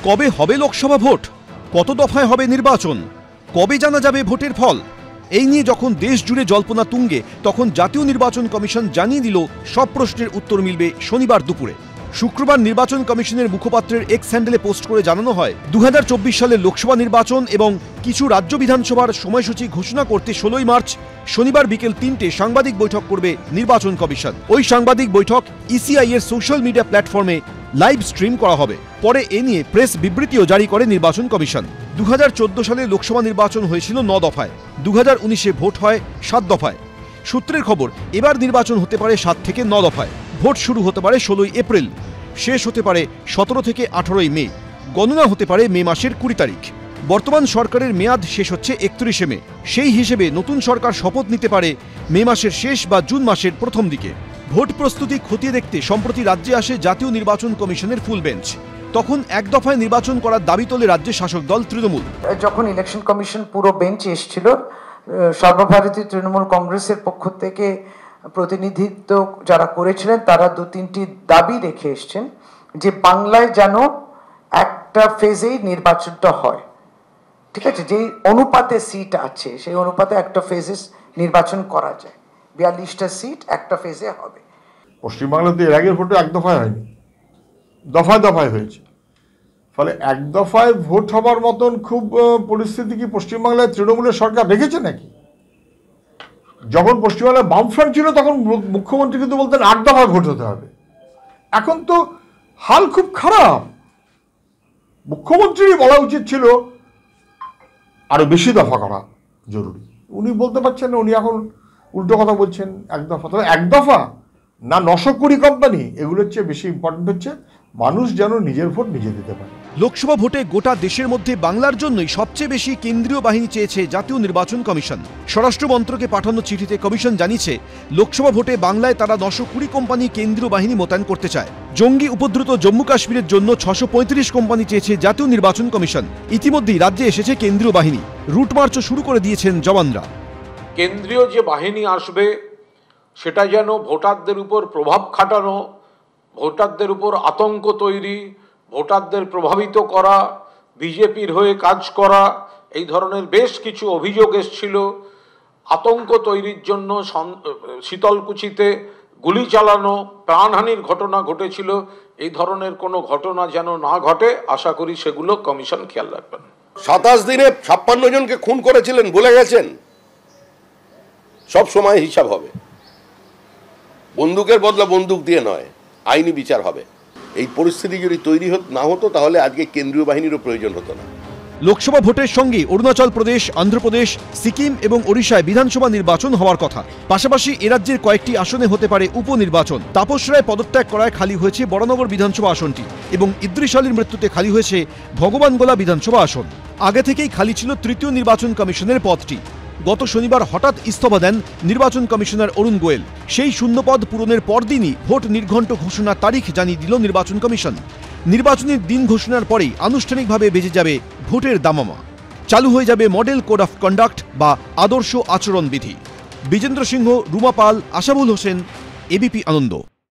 কবে হবে লোকসভা ভোট, কত দফায় হবে নির্বাচন, কবে জানা যাবে ভোটের ফল, এই নিয়ে যখন দেশ জুড়ে জল্পনা তুঙ্গে তখন জাতীয় নির্বাচন কমিশন জানিয়ে দিল সব প্রশ্নের উত্তর মিলবে শনিবার দুপুরে। শুক্রবার নির্বাচন কমিশনের মুখপাত্রের এক্স হ্যান্ডেলে পোস্ট করে জানানো হয় 2024 সালের লোকসভা নির্বাচন এবং কিছু রাজ্য বিধানসভার সময়সূচি ঘোষণা করতে 16 মার্চ শনিবার বিকেল 3টে সাংবাদিক বৈঠক করবে নির্বাচন কমিশন। ওই সাংবাদিক বৈঠক ইসিআই এর সোশ্যাল মিডিয়া প্ল্যাটফর্মে লাইভ স্ট্রিম করা হবে। পরে এ নিয়ে প্রেস বিবৃতিও জারি করে নির্বাচন কমিশন। 2014 সালে লোকসভা নির্বাচন হয়েছিল 9 দফায়, 2019-এ ভোট হয় 7 দফায়। সূত্রের খবর এবার নির্বাচন হতে পারে 7 থেকে 9 দফায়। ভোট শুরু হতে পারে 16 এপ্রিল, শেষ হতে পারে 17 থেকে 18 মে, গণনা হতে পারে মে মাসের 20 তারিখ। বর্তমান সরকারের মেয়াদ শেষ হচ্ছে 31 মে। সেই হিসেবে নতুন সরকার শপথ নিতে পারে মে মাসের শেষ বা জুন মাসের প্রথম দিকে। ভোট প্রস্তুতি খতিয়ে দেখতে সম্প্রতি রাজ্যে আসে জাতীয় নির্বাচন কমিশনের ফুল বেঞ্চ। তখন এক দফায় নির্বাচন করার দাবি তোলে রাজ্যের শাসক দল তৃণমূল। যখন ইলেকশন কমিশন পুরো বেঞ্চে এসেছিল, সর্বভারতীয় তৃণমূল কংগ্রেসের পক্ষ থেকে প্রতিনিধিত্ব যারা করেছিলেন তারা 2-3টি দাবি রেখে এসছেন যে বাংলায় যেন একটা ফেজেই নির্বাচনটা হয়, ঠিক আছে, যে অনুপাতে সিট আছে সেই অনুপাতে একটা ফেজে নির্বাচন করা যায়। 42টা সিট একটা ফেজে হবে। পশ্চিমবাংলাতে এর আগের ভোটে এক দফায় হয়নি, দফায় দফায় হয়েছে। ফলে এক দফায় ভোট হবার মতন খুব পরিস্থিতি কি পশ্চিমবাংলায় তৃণমূলের সরকার রেখেছে নাকি? যখন পশ্চিমবাংলায় বামফ্রন্ট ছিল তখন মুখ্যমন্ত্রী কিন্তু বলতেন 8 দফায় ভোট হতে হবে। এখন তো হাল খুব খারাপ। মুখ্যমন্ত্রীরই বলা উচিত ছিল আরো বেশি দফা করা জরুরি। উনি বলতে পারছেন না, উনি এখন উল্টো কথা বলছেন এক দফা। তবে এক দফা না 920 কোম্পানি, এগুলোর চেয়ে বেশি ইম্পর্টেন্ট হচ্ছে মানুষ যেন নিজের ভোট নিজে দিতে পারে। লোকসভা ভোটে গোটা দেশের মধ্যে বাংলার জন্যই সবচেয়ে বেশি কেন্দ্রীয় বাহিনী চেয়েছে জাতীয় নির্বাচন কমিশন। স্বরাষ্ট্র মন্ত্রকে পাঠানো চিঠিতে কমিশন জানিয়েছে লোকসভা ভোটে বাংলায় তারা 920 কোম্পানি কেন্দ্রীয় বাহিনী মোতায়েন করতে চায়। জঙ্গি উপদ্রুত জম্মু কাশ্মীরের জন্য 635 কোম্পানি চেয়েছে জাতীয় নির্বাচন কমিশন। ইতিমধ্যেই রাজ্যে এসেছে কেন্দ্রীয় বাহিনী, রুট মার্চও শুরু করে দিয়েছেন জওয়ানরা। কেন্দ্রীয় যে বাহিনী আসবে সেটা যেন ভোটারদের উপর প্রভাব খাটানো, ভোটারদের উপর আতঙ্ক তৈরি, ভোটারদের প্রভাবিত করা, বিজেপির হয়ে কাজ করা, এই ধরনের বেশ কিছু অভিযোগ এসেছিল। আতঙ্ক তৈরির জন্য শীতলকুচিতে গুলি চালানো, প্রাণহানির ঘটনা ঘটেছিল। এই ধরনের কোনো ঘটনা যেন না ঘটে, আশা করি সেগুলো কমিশন খেয়াল রাখবেন। 27 দিনে 56 জনকে খুন করেছিলেন, ভুলে গেছেন? সব সময় হিসাব হবে, বন্দুকের বদলা বন্দুক দিয়ে নয়, আইনি বিচার হবে। এই পরিস্থিতি যদি তৈরি না হতো তাহলে আজকে কেন্দ্রীয় বাহিনীরও প্রয়োজন হতো না। লোকসভা ভোটের সঙ্গে অরুণাচল প্রদেশ, অন্ধ্রপ্রদেশ, সিকিম এবং ওড়িশায় বিধানসভা নির্বাচন হওয়ার কথা। পাশাপাশি এ রাজ্যের কয়েকটি আসনে হতে পারে উপনির্বাচন। তাপস রায় পদত্যাগ করায় খালি হয়েছে বড়নগর বিধানসভা আসনটি এবং ইদ্রিস আলীর মৃত্যুতে খালি হয়েছে ভগবানগোলা বিধানসভা আসন। আগে থেকেই খালি ছিল তৃতীয় নির্বাচন কমিশনের পদটি। গত শনিবার হঠাৎ ইস্তফা দেন নির্বাচন কমিশনার অরুণ গোয়েল। সেই শূন্যপদ পূরণের পরদিনই ভোট নির্ঘণ্ট ঘোষণার তারিখ জানিয়ে দিল নির্বাচন কমিশন। নির্বাচনের দিন ঘোষণার পরেই আনুষ্ঠানিকভাবে বেজে যাবে ভোটের দামামা। চালু হয়ে যাবে মডেল কোড অফ কন্ডাক্ট বা আদর্শ আচরণবিধি। বিজেন্দ্র সিংহ, রুমা পাল, আশাবুল হোসেন, এবিপি আনন্দ।